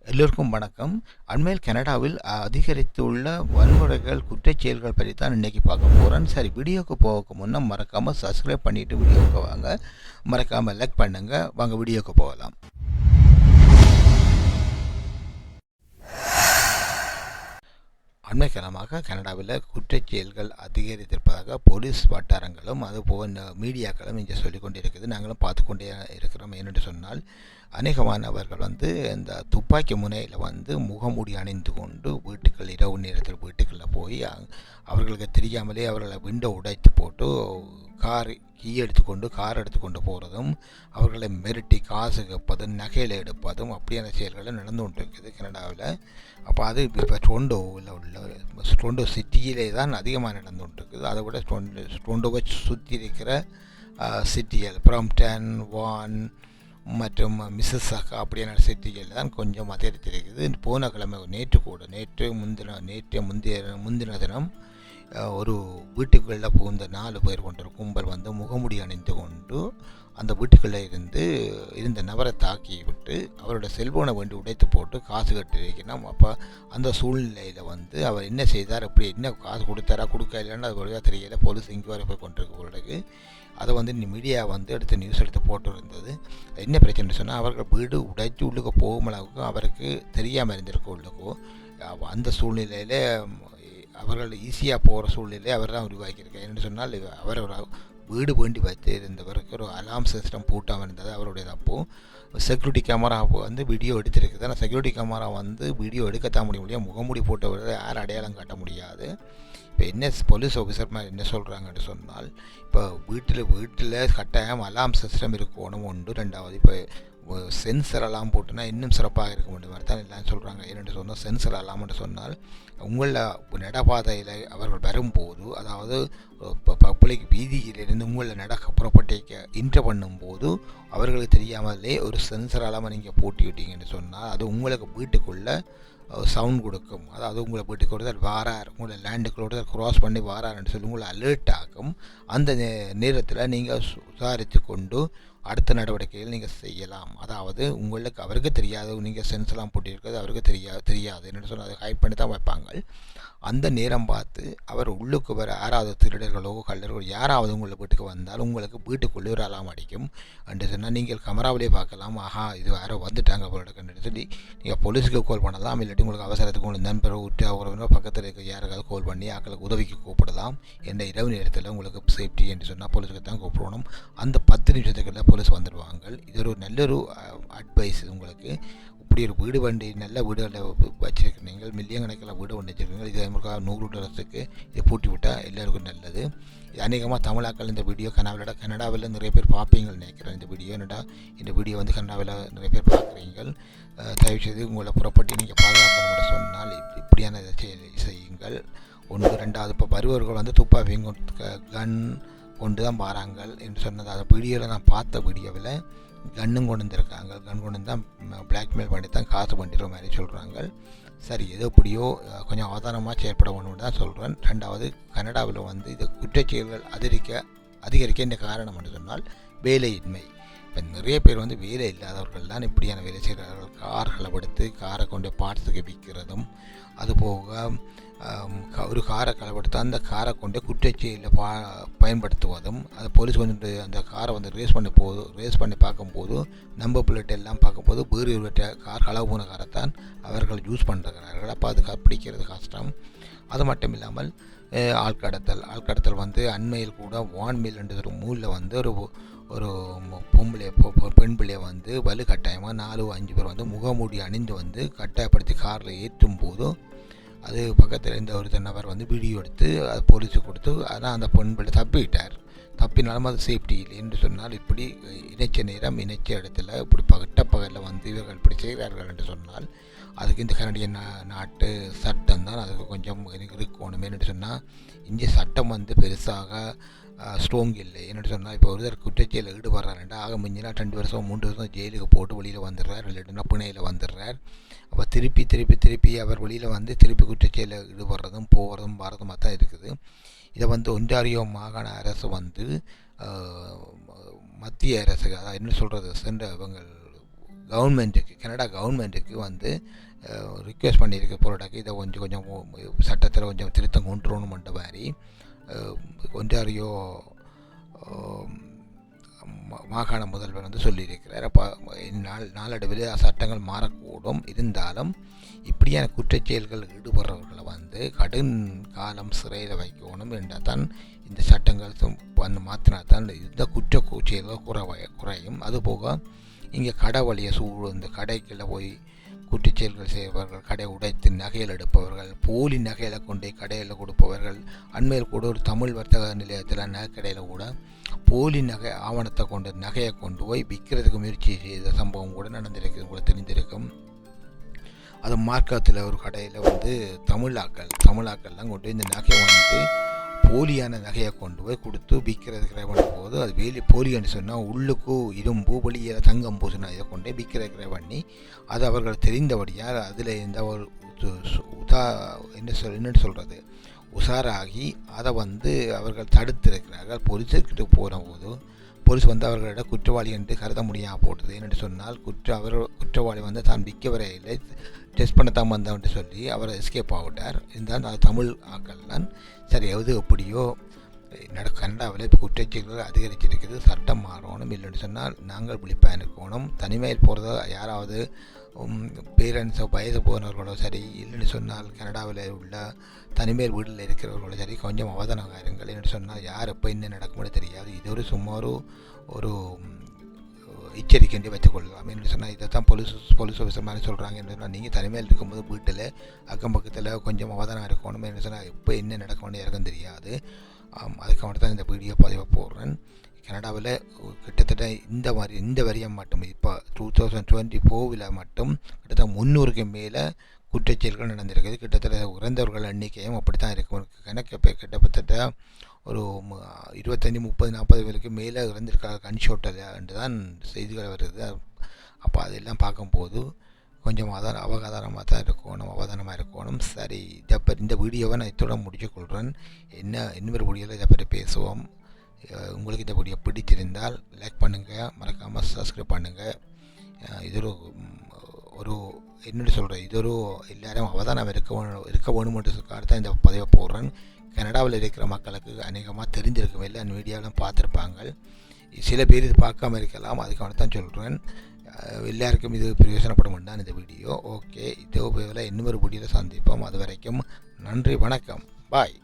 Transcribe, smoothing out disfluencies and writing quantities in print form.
எல்லோருக்கும் வணக்கம். அண்மையில் கனடாவில் அதிகரித்துள்ள வன்முறைகள், குற்றச்செயல்கள் பற்றி தான் இன்றைக்கி பார்க்க போகிறேன். சரி, வீடியோக்கு போக முன்னே மறக்காமல் சப்ஸ்கிரைப் பண்ணிவிட்டு வீடியோவுக்கு வாங்க. மறக்காமல் லைக் பண்ணுங்கள். வாங்க வீடியோக்கு போகலாம். அண்மை காலமாக கனடாவில் குற்றச்செயல்கள் அதிகரித்திருப்பதாக போலீஸ் வட்டாரங்களும் அதுபோல் மீடியாக்களும் இங்கே சொல்லிக் கொண்டிருக்குது. நாங்களும் பார்த்து கொண்டே இருக்கிறோம். ஏனென்று சொன்னால் அநேகமானவர்கள் இந்த துப்பாக்கி முனையில் முகமூடி அணிந்து கொண்டு வீட்டுக்கள் இரவு நேரத்தில் வீட்டுக்குள்ளே போய் அவர்களுக்கு தெரியாமலே அவர்களை விண்டோ உடைத்து போட்டு கீ எடுத்துக்கொண்டு கார் எடுத்துக்கொண்டு போகிறதும், அவர்களை மிரட்டி காசு கேட்பதும், நகையில் எடுப்பதும் அப்படியான செயல்கள் நடந்து கொண்டு இருக்குது கனடாவில். அப்போ அது இப்போ டொரண்டோவில் உள்ள டொரண்டோ சிட்டியிலே தான் அதிகமாக நடந்து கொண்டு இருக்குது. அதை விட டொரண்டோவை சுற்றி இருக்கிற சிட்டிகள் பிரம்டன், வான் மற்றும் மிஸ்ஸிசாகா அப்படியான சிட்டிகள் தான் கொஞ்சம் அதிகரித்திருக்குது. போன கிழமை நேற்று முந்தின தினம் ஒரு வீட்டுக்குள்ளே புகுந்த 4 பேர் கொண்ட ஒரு கும்பல் முகமுடி அணிந்து கொண்டு அந்த வீட்டுக்குள்ளே இருந்த நபரை தாக்கி விட்டு அவரோட செல்போனை உடைத்து போட்டு காசு கட்டிருக்கணும். அப்போ அந்த சூழ்நிலையில் அவர் என்ன செய்தார், அப்படி என்ன காசு கொடுத்தாரா கொடுக்க இல்லைன்னு அது ஒழுங்காக தெரியல. போலீஸ் இங்கே வரை போய் கொண்டிருக்க பிறகு அதை மீடியா எடுத்து நியூஸ் எடுத்து போட்டு இருந்தது. என்ன பிரச்சனை சொன்னால், அவர்கள் வீடு உடைச்சி உள்ளுக்கு போகும் அளவுக்கு அவருக்கு தெரியாமல் இருந்திருக்க உள்ளுக்கோ. அந்த சூழ்நிலையில் அவர்கள் ஈஸியாக போகிற சூழ்நிலையை அவர் தான் உருவாக்கியிருக்கார். என்று சொன்னால், அவர் வீடு வேண்டி வைத்து இருந்தவருக்கு ஒரு அலாம் சிஸ்டம் போட்டாமல் இருந்தது அவருடைய தப்பு. செக்யூரிட்டி கேமரா வீடியோ எடுத்திருக்குது. ஆனால் செக்யூரிட்டி கேமரா வீடியோ எடுக்கத்தான் முடியும், முகமூடி போட்டவரை யார் அடையாளம் காட்ட முடியாது. இப்போ என்ன போலீஸ் ஆஃபீஸர் மாதிரி என்ன சொல்கிறாங்கன்னு சொன்னால், இப்போ வீட்டில் கட்டாயம் அலாம் சிஸ்டம் இருக்கணும் ஒன்று. ரெண்டாவது, இப்போ சென்சர் அலாம் போட்டுனா இன்னும் சிறப்பாக இருக்க முடியும் மாதிரி தான் எல்லாம் சொல்கிறாங்க. ஏன்னு சொன்னால், சென்சர் அலாம்னு சொன்னால் உங்களில் நடப்பாதையில் அவர்கள் வரும்போது, அதாவது பப்ளிக் வீதியிலிருந்து உங்களில் புறப்பட்டேக்க இன்டர் பண்ணும்போது அவர்களுக்கு தெரியாமலே ஒரு சென்சர் அலாமை நீங்கள் போட்டி விட்டீங்கன்னு சொன்னால், அது உங்களுக்கு வீட்டுக்குள்ளே சவுண்ட் கொடுக்கும். அதாவது உங்களை வீட்டுக்கு ஒருத்தர் வாரார், உங்களை லேண்டுக்குள்ள க்ராஸ் பண்ணி வாரார்ன்னு சொல்லி உங்களை அலர்ட் ஆகும். அந்த நேரத்தில் நீங்கள் சுதாரித்து கொண்டு அடுத்த நடவடிக்கைகள் நீங்கள் செய்யலாம். அதாவது அவருக்கு தெரியாது, நீங்கள் சென்ஸ்லாம் போட்டிருக்கிறது அவருக்கு தெரியாது என்னென்னு சொன்னால் அதை ஹைட் பண்ணி தான் வைப்பாங்க. அந்த நேரம் பார்த்து அவர் உள்ளுக்கு வர யாராவது திருடர்களோ கல்லர்களோ யாராவது உங்களை வீட்டுக்கு வந்தால் உங்களுக்கு வீட்டுக்குள்ளே ஒரு அலாம் அடிக்கும் என்று சொன்னால், நீங்கள் கேமராவிலே பார்க்கலாம். ஆஹா, இது யாரோ வந்துட்டாங்க அவர்களுக்குன்னு சொல்லி நீங்கள் போலீஸுக்கு கால் பண்ணலாம். இல்லாட்டி உங்களுக்கு அவசரத்துக்கு உங்களுக்கு நண்பரோ உறவினரோ பக்கத்தில் இருக்க யாருக்காவது கால் பண்ணி ஆக்களுக்கு உதவிக்கு கூப்பிடலாம். என்ற இரவு நேரத்தில் உங்களுக்கு சேஃப்டி என்று சொன்னால் போலீஸுக்கு தான் கூப்பிடணும். அந்த 10 நிமிஷத்துக்குள்ள போலீஸ் வந்துடுவாங்க. இது ஒரு நல்ல அட்வைஸ் உங்களுக்கு. இப்படி ஒரு வீடு வண்டி நல்ல வீடுகளை வச்சுருக்கிறீங்க, மில்லியன் கணக்கில் வீடு வண்டி வச்சுருக்கீங்க, இது $100 இதை பூட்டி விட்டால் எல்லாருக்கும் நல்லது. அநேகமாக தமிழாக்கள் இந்த வீடியோ கனடாவில் நிறைய பேர் பார்ப்பீங்கன்னு நினைக்கிறேன். இந்த வீடியோ கனடாவில் நிறைய பேர் பார்க்குறீங்க. தயவுசெய்து உங்களை ப்ராப்பர்ட்டி நீங்கள் பாதுகாக்கணும்னு சொன்னால் இப்படியான செய்யுங்கள். ஒன்று. ரெண்டாவது, இப்போ வருவர்கள் துப்பாக்கி கன் கொண்டு தான் வராங்க என்று சொன்னது. அந்த வீடியோவில் நான் பார்த்த வீடியோவில் கன்னும் கொண்டு வந்திருக்காங்க. கன் கொண்டு தான் பிளாக்மெயில் பண்ணி தான் காசு பண்ணிடுற மாதிரி சொல்கிறாங்க. சரி, ஏதோ இப்படியோ கொஞ்சம் அவதானமாக செயல்பட வேணும்னு தான் சொல்கிறேன். ரெண்டாவது, கனடாவில் இது குற்றச்செயல்கள் அதிகரிக்க இந்த காரணம் என்று சொன்னால் வேலையின்மை. இப்போ நிறைய பேர் வேலை இல்லாதவர்கள் தான் இப்படியான வேலை செய்கிறார்கள். கார்களை எடுத்து காரை கொண்டு பார்ட்ஸுக்கு விற்கிறதும், அதுபோக ஒரு காரை களவெடுத்து அந்த காரை கொண்டு குற்றச்செயலில் பயன்படுத்துவதும், அது போலீஸ் அந்த காரை ரேஸ் பண்ணி பார்க்கும்போது நம்பர் பிளேட் எல்லாம் பார்க்கும்போது வேறு ஒரு கார் களவு போன காரைத்தான் அவர்கள் யூஸ் பண்ணுறார்கள். அப்போ அது பிடிக்கிறது கஷ்டம். அது மட்டும் இல்லாமல் ஆழ்கடத்தல் அண்மையில் கூட வான்மேல் என்ற ஒரு மூலில் ஒரு பெண் பிள்ளையை வலுக்கட்டாயமாக 4-5 பேர் முகமூடி அணிந்து கட்டாயப்படுத்தி காரில் ஏற்றும் போது அது பக்கத்தில் இருந்த ஒரு நபர் வீடியோ எடுத்து அது போலீஸுக்கு கொடுத்து, ஆனால் அந்த பெண் பிள்ளை தப்பினாலும் அது சேஃப்டி இல்லை என்று சொன்னால், இப்படி இணைச்ச இடத்துல இப்படி பகலில் இவர்கள் இப்படி செய்கிறார்கள் என்று சொன்னால், அதுக்கு இந்த கனடிய நாட்டு சட்டம் தான் அதுக்கு கொஞ்சம் இருக்கணும். என்று சொன்னால், இங்கே சட்டம் பெருசாக ஸ்ட்ராங் இல்லை. என்னென்னு சொன்னால், இப்போ ஒருத்தர் குற்றச்செயலில் ஈடுபடுறாருண்டா ஆக மிஞ்சினா 2 வருஷம் 3 வருஷம் ஜெயிலுக்கு போட்டு வெளியில் வந்துடுறார், இல்லைன்னா பிணையில் வந்துடுறார். அப்போ திருப்பி அவர் வெளியில் திருப்பி குற்றச்செயலில் ஈடுபடுறதும் போகிறதும் வரதுமாக தான் இருக்குது. இதை ஒன்டாரியோ மாகாண அரசு மத்திய அரசு, அதாவது என்ன சொல்கிறது, இவங்க கவர்மெண்ட்டுக்கு கனடா கவர்மெண்ட்டுக்கு வந்து ரிக்வெஸ்ட் பண்ணியிருக்கு போராட்டக்கு இதை கொஞ்சம் கொஞ்சம் சட்டத்தில் கொஞ்சம் திருத்தம் கொண்டுறணுமென்ற மாதிரி ஒன்றாரியோ மாகாண முதல்வர் வந்து சொல்லியிருக்கிறார். அப்போ நாளடைவில் சட்டங்கள் மாறக்கூடும். இருந்தாலும் இப்படியான குற்றச்செயல்கள் ஈடுபடுறவர்களை வந்து கடும் காலம் சிறையில் வைக்கணும் என்றால் தான் இந்த சட்டங்கள் வந்து மாற்றினா தான் இந்த குற்ற செயல்கள் குறையும். அதுபோக இங்கே கடை வழியை இந்த கடைக்குள்ள போய் குற்றச்செயல்கள் செய்பவர்கள், கடை உடைத்து நகையில் எடுப்பவர்கள், போலி நகையில் கொண்டு கடையில் கொடுப்பவர்கள், அண்மையில் கூட ஒரு தமிழ் வர்த்தக நிலையத்தில் நகைக்கடையில் கூட போலி நகை ஆவணத்தை கொண்டு நகையை கொண்டு போய் விற்கிறதுக்கு முயற்சி செய்த சம்பவம் கூட நடந்திருக்கு, கூட தெரிஞ்சிருக்கும். அது மார்க்கத்தில் ஒரு கடையில் வந்து தமிழாக்கள்லாம் கொண்டு இந்த நகையை வந்து போலியான நகையை கொண்டு போய் கொடுத்து விற்கிறதுக்கு பண்ணும்போது அது போலின்னு சொன்னால் உள்ளுக்கு இரும்பு வெளியில் தங்கம் பூசினா இதை கொண்டு விற்கிறதுக்கு பண்ணி அது அவர்கள் தெரிந்தபடியால் அதில் இந்த ஒரு என்னென்னு சொல்கிறது உஷாராகி அதை வந்து அவர்கள் தடுத்திருக்கிறார்கள். போலீஸுக்கிட்ட போன போது போலீஸ் வந்து அவர்களிடம் குற்றவாளி என்று கருத முடியாமல் போட்டது. என்று சொன்னால் குற்றவாளி வந்து தான் விற்க வரையில்லை, டெஸ்ட் பண்ணத்தான் வந்தவன்ட்டு சொல்லி அவர் எஸ்கேப் ஆகிட்டார். இருந்தால் அது தமிழ் ஆக்கள் தான். சரி, எது எப்படியோ கனடாவில் இப்போ குற்றச்செயல்கள் அதிகரிச்சிருக்குது. சட்டம் மாறணும். இல்லைன்னு சொன்னால் நாங்கள் விழிப்பாக இருக்கணும். தனிமையில் போகிறதோ யாராவது பேரண்ட்ஸோ வயது போனவர்களோ சரி, இல்லைன்னு சொன்னால் கனடாவில் உள்ள தனிமையில் வீட்டில் இருக்கிறவர்களோ சரி கொஞ்சம் அவதானமாக இருங்கள். என்று சொன்னால் யார் எப்போ என்ன நடக்கும்னு தெரியாது. இது ஒரு சும்மா ஒரு எச்சரிக்கை வைத்துக்கொள்ளலாம். என்று சொன்னால் இதை தான் போலீஸ் ஆஃபீஸர் மாதிரி சொல்கிறாங்க. என்று சொன்னால் நீங்கள் தனிமையில் இருக்கும்போது வீட்டில் அக்கம் பக்கத்தில் கொஞ்சம் அவதானம் இருக்கணும். என்று சொன்னால் எப்போ என்ன நடக்கும்னு யாருக்கும் தெரியாது. அதுக்காக தான் இந்த வீடியோ பதிவை போடுறேன். கனடாவில் கிட்டத்தட்ட இந்த வரியம் மட்டும் இப்போ 2024 மட்டும் கிட்டத்தட்ட 300க்கு மேலே குற்றச்செயல்கள் நடந்திருக்குது. கிட்டத்தட்ட இறந்தவர்கள் எண்ணிக்கையும் அப்படி தான் இருக்கும். கணக்கு கிட்டத்தட்ட ஒரு 25-30-40 பேருக்கு மேலே இறந்திருக்காங்க கன்ஷோட்டில் என்று தான் செய்திகள் வருது. அப்போ அதெல்லாம் பார்க்கும்போது கொஞ்சம் அவதானமாக தான் இருக்கணும். சரி, இந்த வீடியோவை நான் இதோட முடிச்சுக்கொள்கிறேன். இன்னொரு வீடியோவில் இதை பற்றி பேசுவோம். உங்களுக்கு இந்த வீடியோ பிடிச்சிருந்தால் லைக் பண்ணுங்கள், மறக்காமல் சப்ஸ்கிரைப் பண்ணுங்கள். இது ஒரு என்னென்னு சொல்கிறேன், இது ஒரு எல்லாரும் அவதானம் இருக்க வேணுமென்றதுக்காக தான் இந்த பதிவை போடுறேன். கனடாவில் இருக்கிற மக்களுக்கு அநேகமாக தெரிஞ்சிருக்கும், இல்லை அந்த வீடியோலாம் பார்த்துருப்பாங்க. சில பேர் இது பார்க்காம இருக்கலாம், அதுக்காக தான் சொல்கிறேன். எல்லாருக்கும் இது பிரயோஜனப்படும் தான் இந்த வீடியோ. ஓகே, இதோ போல இன்னொரு வீடியோவில் சந்திப்போம். அது வரைக்கும் நன்றி, வணக்கம், பாய்.